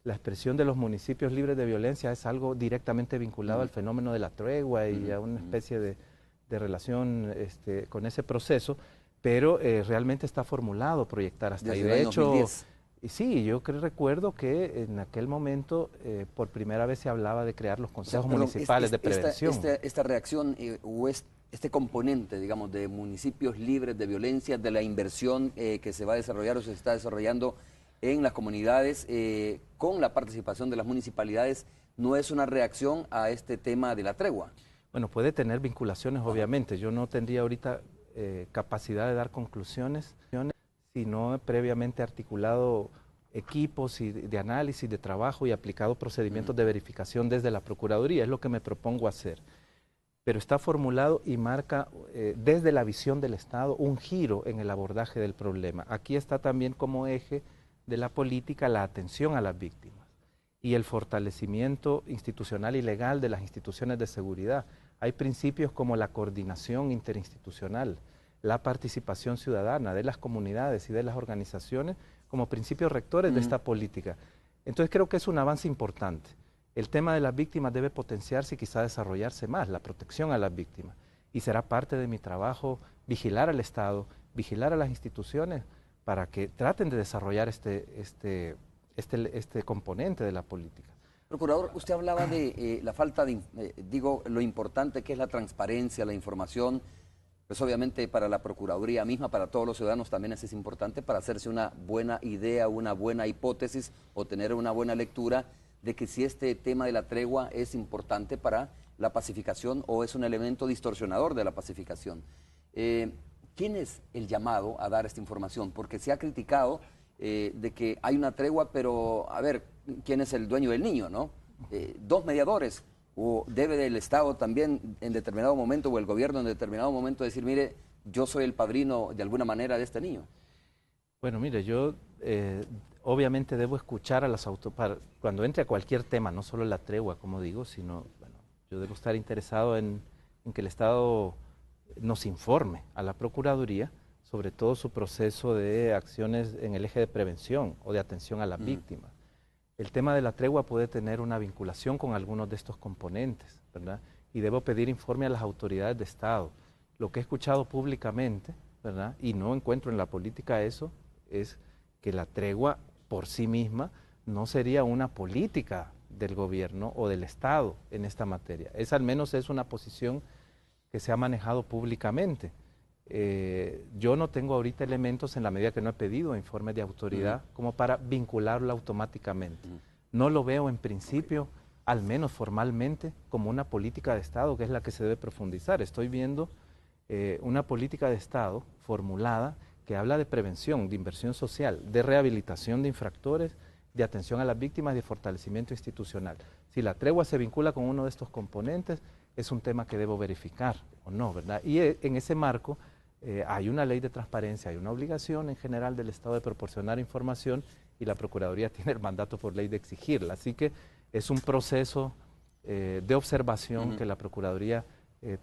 expresión de los municipios libres de violencia es algo directamente vinculado al fenómeno de la tregua y a una especie de relación con ese proceso, pero realmente está formulado proyectar hasta ahí. De hecho, sí, yo recuerdo que en aquel momento por primera vez se hablaba de crear los consejos municipales de prevención. Esta reacción o este componente, digamos, de municipios libres de violencia, de la inversión que se va a desarrollar o se está desarrollando en las comunidades con la participación de las municipalidades, ¿no es una reacción a este tema de la tregua? Bueno, puede tener vinculaciones, obviamente. Yo no tendría ahorita capacidad de dar conclusiones, sino previamente articulado equipos de análisis, de trabajo y aplicado procedimientos de verificación desde la Procuraduría. Es lo que me propongo hacer. Pero está formulado y marca desde la visión del Estado un giro en el abordaje del problema. Aquí está también como eje de la política la atención a las víctimas y el fortalecimiento institucional y legal de las instituciones de seguridad. Hay principios como la coordinación interinstitucional, la participación ciudadana de las comunidades y de las organizaciones como principios rectores de esta política. Entonces creo que es un avance importante. El tema de las víctimas debe potenciarse y quizá desarrollarse más, la protección a las víctimas. Y será parte de mi trabajo vigilar al Estado, vigilar a las instituciones para que traten de desarrollar este componente de la política. Procurador, usted hablaba de la falta de, lo importante que es la transparencia, la información. Pues obviamente para la Procuraduría misma, para todos los ciudadanos también es importante para hacerse una buena idea, una buena hipótesis o tener una buena lectura de que si este tema de la tregua es importante para la pacificación o es un elemento distorsionador de la pacificación. ¿Quién es el llamado a dar esta información? Porque se ha criticado de que hay una tregua, pero a ver, ¿quién es el dueño del niño, no? Dos mediadores, o debe el Estado también en determinado momento o el gobierno en determinado momento decir, mire, yo soy el padrino de alguna manera de este niño. Bueno, mire, yo obviamente debo escuchar a las autoridades, cuando entre a cualquier tema, no solo la tregua, como digo, sino, bueno, yo debo estar interesado en que el Estado nos informe a la Procuraduría sobre todo su proceso de acciones en el eje de prevención o de atención a las víctimas. El tema de la tregua puede tener una vinculación con algunos de estos componentes, ¿verdad? Y debo pedir informe a las autoridades de Estado. Lo que he escuchado públicamente, ¿verdad? Y no encuentro en la política eso, es que la tregua por sí misma no sería una política del gobierno o del Estado en esta materia. Esa al menos es una posición que se ha manejado públicamente. Yo no tengo ahorita elementos, en la medida que no he pedido informes de autoridad, como para vincularlo automáticamente. No lo veo en principio, al menos formalmente, como una política de Estado, que es la que se debe profundizar. Estoy viendo una política de Estado formulada que habla de prevención, de inversión social, de rehabilitación de infractores, de atención a las víctimas y de fortalecimiento institucional. Si la tregua se vincula con uno de estos componentes, es un tema que debo verificar o no, ¿verdad? Y en ese marco hay una ley de transparencia, hay una obligación en general del Estado de proporcionar información y la Procuraduría tiene el mandato por ley de exigirla. Así que es un proceso de observación que la Procuraduría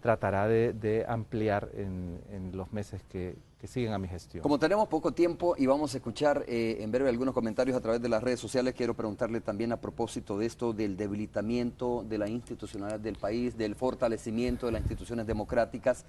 tratará de ampliar en los meses que siguen a mi gestión. Como tenemos poco tiempo y vamos a escuchar en breve algunos comentarios a través de las redes sociales, quiero preguntarle también a propósito de esto, del debilitamiento de la institucionalidad del país, del fortalecimiento de las instituciones democráticas.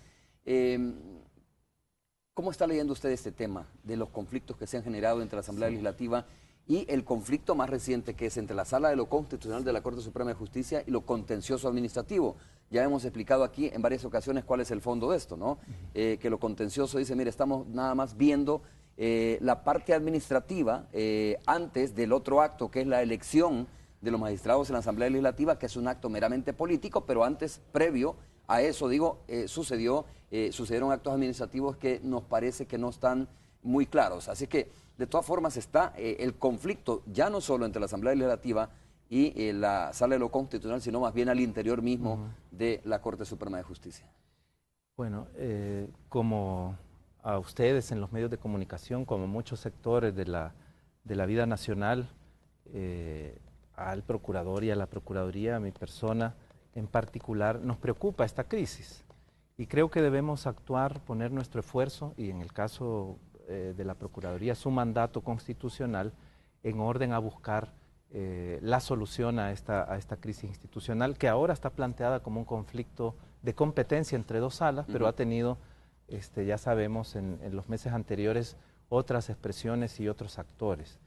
¿Cómo está leyendo usted este tema de los conflictos que se han generado entre la Asamblea Legislativa y el conflicto más reciente, que es entre la Sala de lo Constitucional de la Corte Suprema de Justicia y lo contencioso administrativo? Ya hemos explicado aquí en varias ocasiones cuál es el fondo de esto, ¿no? Que lo contencioso dice, mire, estamos nada más viendo la parte administrativa antes del otro acto, que es la elección de los magistrados en la Asamblea Legislativa, que es un acto meramente político, pero antes, previo a eso, digo, sucedieron actos administrativos que nos parece que no están muy claros. Así que, de todas formas, está el conflicto ya no solo entre la Asamblea Legislativa y la Sala de lo Constitucional, sino más bien al interior mismo de la Corte Suprema de Justicia. Bueno, como a ustedes en los medios de comunicación, como muchos sectores de la vida nacional, al procurador y a la Procuraduría, a mi persona en particular, nos preocupa esta crisis. Y creo que debemos actuar, poner nuestro esfuerzo, y en el caso de la Procuraduría, su mandato constitucional, en orden a buscar la solución a esta crisis institucional, que ahora está planteada como un conflicto de competencia entre dos salas, pero ha tenido, ya sabemos, en los meses anteriores, otras expresiones y otros actores.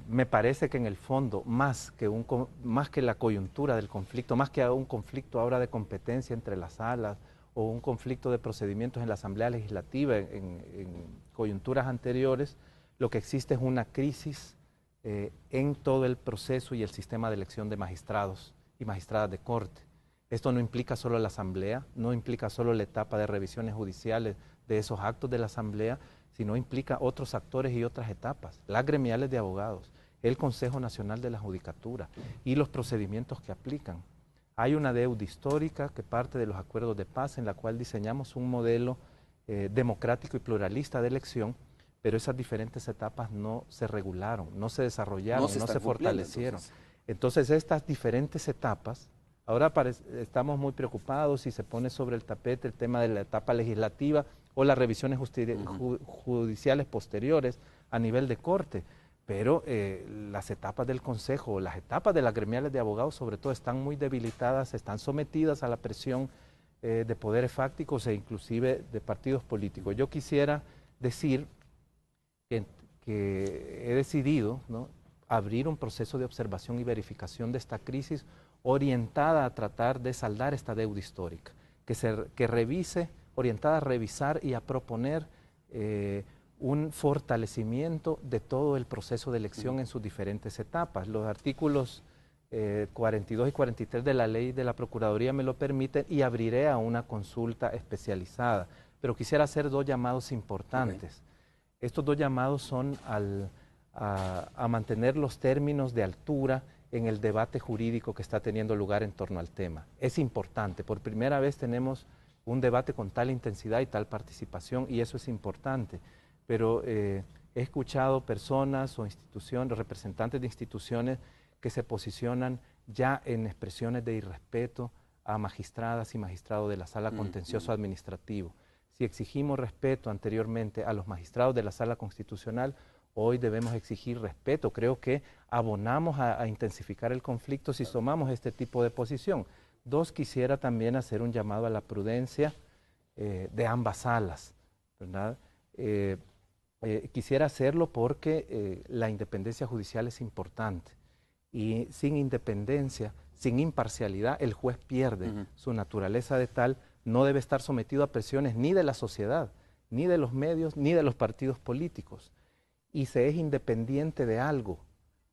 Me parece que en el fondo, más que la coyuntura del conflicto, más que un conflicto ahora de competencia entre las salas o un conflicto de procedimientos en la Asamblea Legislativa en coyunturas anteriores, lo que existe es una crisis en todo el proceso y el sistema de elección de magistrados y magistradas de corte. Esto no implica solo la Asamblea, no implica solo la etapa de revisiones judiciales de esos actos de la Asamblea, sino implica otros actores y otras etapas, las gremiales de abogados, el Consejo Nacional de la Judicatura y los procedimientos que aplican. Hay una deuda histórica que parte de los acuerdos de paz en la cual diseñamos un modelo democrático y pluralista de elección, pero esas diferentes etapas no se regularon, no se desarrollaron, no se fortalecieron. Entonces estas diferentes etapas, ahora estamos muy preocupados si se pone sobre el tapete el tema de la etapa legislativa o las revisiones judiciales posteriores a nivel de corte, pero las etapas del Consejo, las etapas de las gremiales de abogados sobre todo están muy debilitadas, están sometidas a la presión de poderes fácticos e inclusive de partidos políticos. Yo quisiera decir que he decidido, ¿no?, abrir un proceso de observación y verificación de esta crisis orientada a tratar de saldar esta deuda histórica, que revise, orientada a revisar y a proponer un fortalecimiento de todo el proceso de elección en sus diferentes etapas. Los artículos 42 y 43 de la ley de la Procuraduría me lo permiten y abriré a una consulta especializada. Pero quisiera hacer dos llamados importantes. Estos dos llamados son a mantener los términos de altura en el debate jurídico que está teniendo lugar en torno al tema. Es importante, por primera vez tenemos un debate con tal intensidad y tal participación y eso es importante, pero he escuchado personas o instituciones, representantes de instituciones que se posicionan ya en expresiones de irrespeto a magistradas y magistrados de la Sala Contencioso Administrativo. Si exigimos respeto anteriormente a los magistrados de la Sala Constitucional, hoy debemos exigir respeto. Creo que abonamos a intensificar el conflicto si tomamos este tipo de posición. Dos, quisiera también hacer un llamado a la prudencia de ambas salas, ¿verdad? Quisiera hacerlo porque la independencia judicial es importante y sin independencia, sin imparcialidad, el juez pierde su naturaleza de tal, no debe estar sometido a presiones ni de la sociedad, ni de los medios, ni de los partidos políticos. Y se es independiente de algo,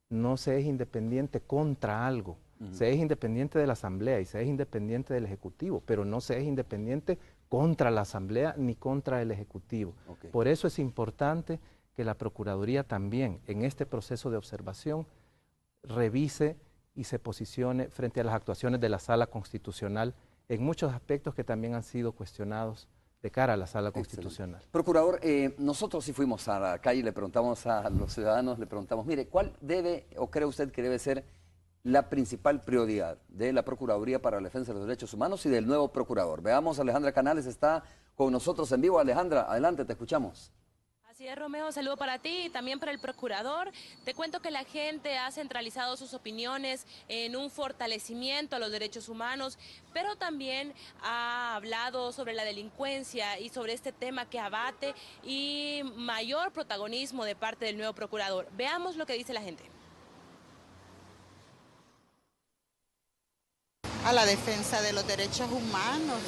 no se es independiente contra algo. Se es independiente de la Asamblea y se es independiente del Ejecutivo, pero no se es independiente contra la Asamblea ni contra el Ejecutivo. Por eso es importante que la Procuraduría también, en este proceso de observación, revise y se posicione frente a las actuaciones de la Sala Constitucional en muchos aspectos que también han sido cuestionados de cara a la Sala Constitucional. Procurador, nosotros sí fuimos a la calle y le preguntamos a los ciudadanos, le preguntamos, mire, ¿cuál debe o cree usted que debe ser la principal prioridad de la Procuraduría para la Defensa de los Derechos Humanos y del nuevo Procurador? Veamos, Alejandra Canales está con nosotros en vivo. Alejandra, adelante, te escuchamos. Así es, Romeo, saludo para ti y también para el Procurador. Te cuento que la gente ha centralizado sus opiniones en un fortalecimiento a los derechos humanos, pero también ha hablado sobre la delincuencia y sobre este tema que abate y mayor protagonismo de parte del nuevo Procurador. Veamos lo que dice la gente. A la defensa de los derechos humanos,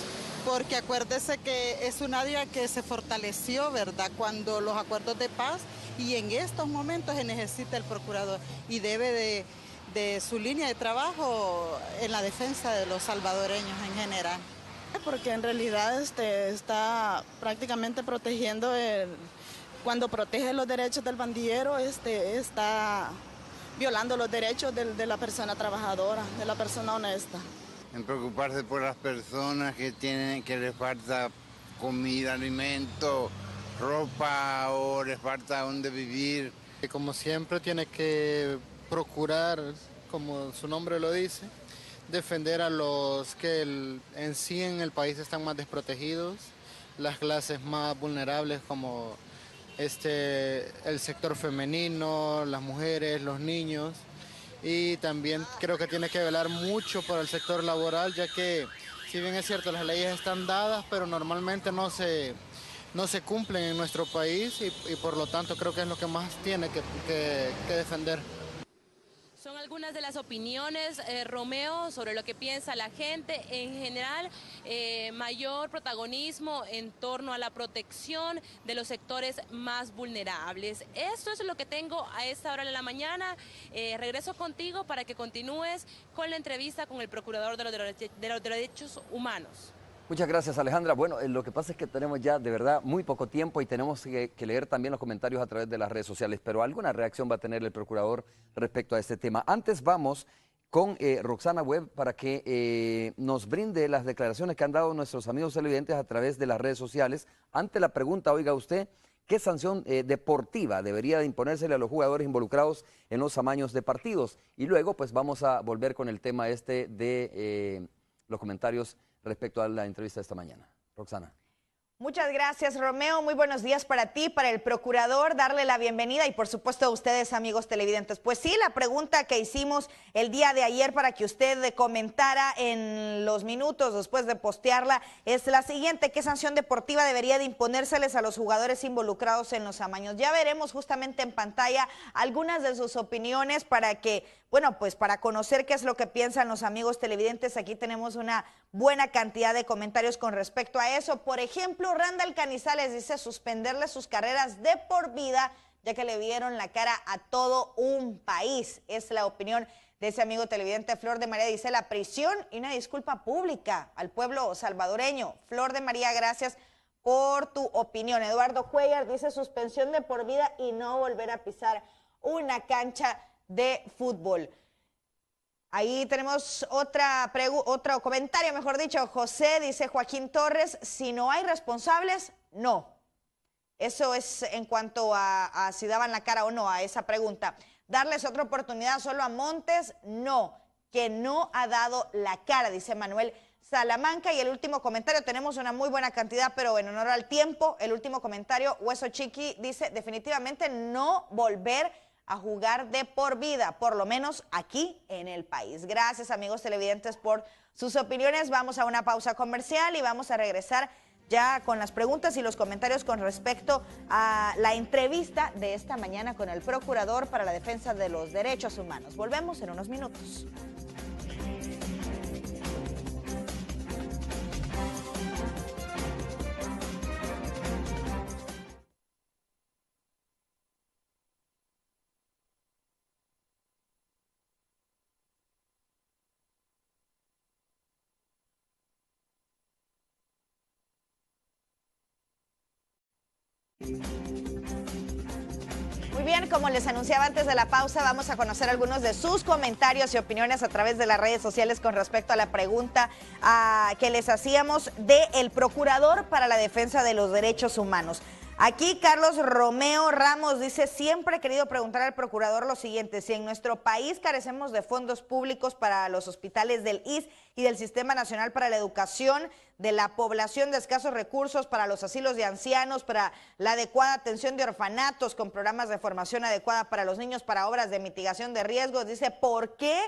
porque acuérdese que es un área que se fortaleció, ¿verdad?, cuando los acuerdos de paz, y en estos momentos se necesita el procurador y debe de su línea de trabajo en la defensa de los salvadoreños en general. Porque en realidad está prácticamente protegiendo, cuando protege los derechos del bandillero, está violando los derechos de la persona trabajadora, de la persona honesta. En preocuparse por las personas que les falta comida, alimento, ropa o les falta dónde vivir. Como siempre tiene que procurar, como su nombre lo dice, defender a los que en sí en el país están más desprotegidos, las clases más vulnerables como el sector femenino, las mujeres, los niños. Y también creo que tiene que velar mucho por el sector laboral, ya que si bien es cierto las leyes están dadas, pero normalmente no se cumplen en nuestro país y por lo tanto creo que es lo que más tiene que defender. Son algunas de las opiniones, Romeo, sobre lo que piensa la gente. En general, mayor protagonismo en torno a la protección de los sectores más vulnerables. Esto es lo que tengo a esta hora de la mañana. Regreso contigo para que continúes con la entrevista con el Procurador de los Derechos Humanos. Muchas gracias, Alejandra. Bueno, lo que pasa es que tenemos ya de verdad muy poco tiempo y tenemos que leer también los comentarios a través de las redes sociales, pero alguna reacción va a tener el Procurador respecto a este tema. Antes vamos con Roxana Webb para que nos brinde las declaraciones que han dado nuestros amigos televidentes a través de las redes sociales ante la pregunta, oiga usted, ¿qué sanción deportiva debería de imponérsele a los jugadores involucrados en los amaños de partidos? Y luego pues vamos a volver con el tema de los comentarios respecto a la entrevista de esta mañana. Roxana. Muchas gracias, Romeo. Muy buenos días para ti, para el Procurador, darle la bienvenida y por supuesto a ustedes, amigos televidentes. Pues sí, la pregunta que hicimos el día de ayer para que usted comentara en los minutos después de postearla es la siguiente: ¿qué sanción deportiva debería de imponérseles a los jugadores involucrados en los amaños? Ya veremos justamente en pantalla algunas de sus opiniones para que, bueno, pues para conocer qué es lo que piensan los amigos televidentes. Aquí tenemos una buena cantidad de comentarios con respecto a eso. Por ejemplo, Randall Canizales dice suspenderle sus carreras de por vida, ya que le vieron la cara a todo un país. Es la opinión de ese amigo televidente. Flor de María dice la prisión y una disculpa pública al pueblo salvadoreño. Flor de María, gracias por tu opinión. Eduardo Cuellar dice suspensión de por vida y no volver a pisar una cancha de fútbol. Ahí tenemos otro comentario, mejor dicho. José dice, Joaquín Torres, si no hay responsables, no. Eso es en cuanto a si daban la cara o no a esa pregunta. Darles otra oportunidad solo a Montes, no, que no ha dado la cara, dice Manuel Salamanca. Y el último comentario, tenemos una muy buena cantidad, pero en honor al tiempo, el último comentario, Hueso Chiqui dice, definitivamente no volver a jugar de por vida, por lo menos aquí en el país. Gracias, amigos televidentes, por sus opiniones. Vamos a una pausa comercial y vamos a regresar ya con las preguntas y los comentarios con respecto a la entrevista de esta mañana con el Procurador para la Defensa de los Derechos Humanos. Volvemos en unos minutos. Muy bien, como les anunciaba antes de la pausa, vamos a conocer algunos de sus comentarios y opiniones a través de las redes sociales con respecto a la pregunta que les hacíamos del Procurador para la Defensa de los Derechos Humanos. Aquí Carlos Romeo Ramos dice, siempre he querido preguntar al Procurador lo siguiente, si en nuestro país carecemos de fondos públicos para los hospitales del ISSSTE y del Sistema Nacional para la Educación de la población de escasos recursos, para los asilos de ancianos, para la adecuada atención de orfanatos con programas de formación adecuada para los niños, para obras de mitigación de riesgos, dice, ¿por qué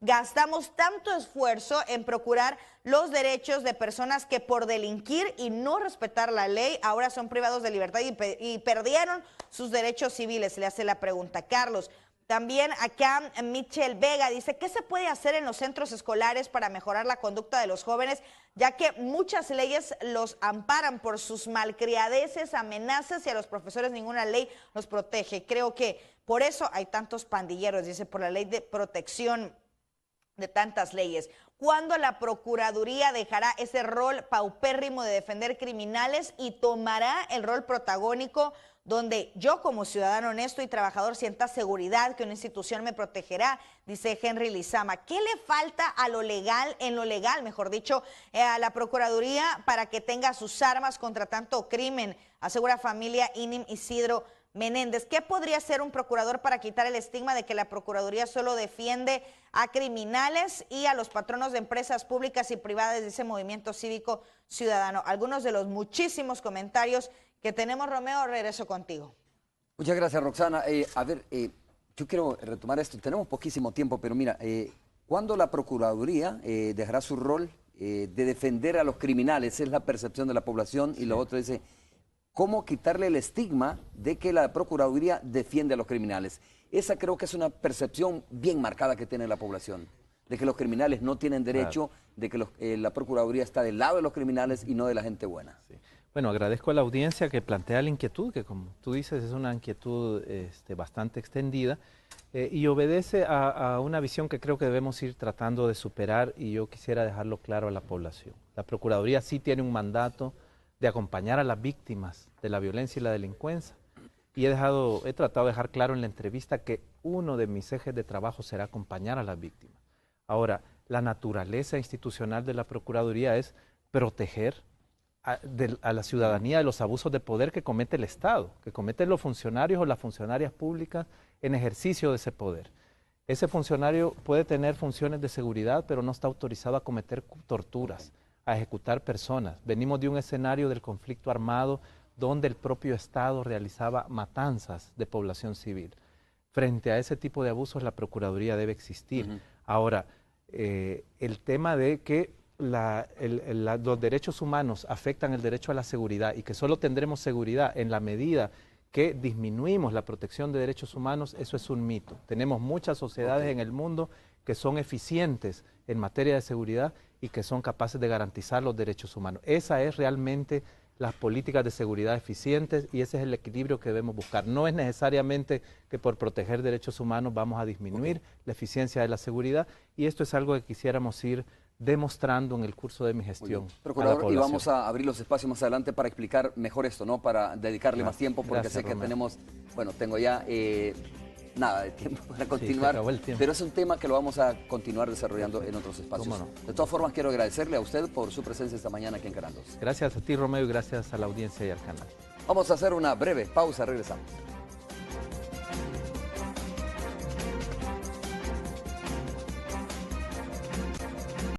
gastamos tanto esfuerzo en procurar los derechos de personas que por delinquir y no respetar la ley ahora son privados de libertad y perdieron sus derechos civiles? Le hace la pregunta Carlos. También acá Michelle Vega dice, ¿qué se puede hacer en los centros escolares para mejorar la conducta de los jóvenes, ya que muchas leyes los amparan por sus malcriadeces, amenazas y a los profesores ninguna ley los protege? Creo que por eso hay tantos pandilleros, dice, por la ley de protección de tantas leyes. ¿Cuándo la Procuraduría dejará ese rol paupérrimo de defender criminales y tomará el rol protagónico donde yo como ciudadano honesto y trabajador sienta seguridad que una institución me protegerá? Dice Henry Lizama. ¿Qué le falta a lo legal, mejor dicho, a la Procuraduría para que tenga sus armas contra tanto crimen? Asegura familia Inim Isidro Menéndez. ¿Qué podría hacer un procurador para quitar el estigma de que la Procuraduría solo defiende a criminales y a los patronos de empresas públicas y privadas? Dice Movimiento Cívico Ciudadano. Algunos de los muchísimos comentarios que tenemos. Romeo, regreso contigo. Muchas gracias, Roxana. Yo quiero retomar esto. Tenemos poquísimo tiempo, pero mira, ¿cuándo la Procuraduría dejará su rol de defender a los criminales? Es la percepción de la población. Y lo otro dice, ¿cómo quitarle el estigma de que la Procuraduría defiende a los criminales? Esa creo que es una percepción bien marcada que tiene la población, de que los criminales no tienen derecho, claro, de que la Procuraduría está del lado de los criminales y no de la gente buena. Sí. Bueno, agradezco a la audiencia que plantea la inquietud, que como tú dices es una inquietud bastante extendida y obedece a una visión que creo que debemos ir tratando de superar, y yo quisiera dejarlo claro a la población. La Procuraduría sí tiene un mandato de acompañar a las víctimas de la violencia y la delincuencia, y he tratado de dejar claro en la entrevista que uno de mis ejes de trabajo será acompañar a las víctimas. Ahora, la naturaleza institucional de la Procuraduría es proteger a la ciudadanía de los abusos de poder que comete el Estado, que cometen los funcionarios o las funcionarias públicas en ejercicio de ese poder. Ese funcionario puede tener funciones de seguridad, pero no está autorizado a cometer torturas, a ejecutar personas. Venimos de un escenario del conflicto armado donde el propio Estado realizaba matanzas de población civil. Frente a ese tipo de abusos, la Procuraduría debe existir. Ahora, el tema de que los derechos humanos afectan el derecho a la seguridad y que solo tendremos seguridad en la medida que disminuimos la protección de derechos humanos, eso es un mito. Tenemos muchas sociedades en el mundo que son eficientes en materia de seguridad y que son capaces de garantizar los derechos humanos. Esa es realmente las políticas de seguridad eficientes y ese es el equilibrio que debemos buscar. No es necesariamente que por proteger derechos humanos vamos a disminuir la eficiencia de la seguridad, y esto es algo que quisiéramos ir demostrando en el curso de mi gestión. Procurador, y vamos a abrir los espacios más adelante para explicar mejor esto, ¿no? Para dedicarle más tiempo, porque gracias, sé que tenemos, bueno, tengo ya nada de tiempo para continuar, pero es un tema que lo vamos a continuar desarrollando en otros espacios. ¿Cómo no? De todas formas, quiero agradecerle a usted por su presencia esta mañana aquí en Canal 2. Gracias a ti, Romeo, y gracias a la audiencia y al canal. Vamos a hacer una breve pausa, regresamos.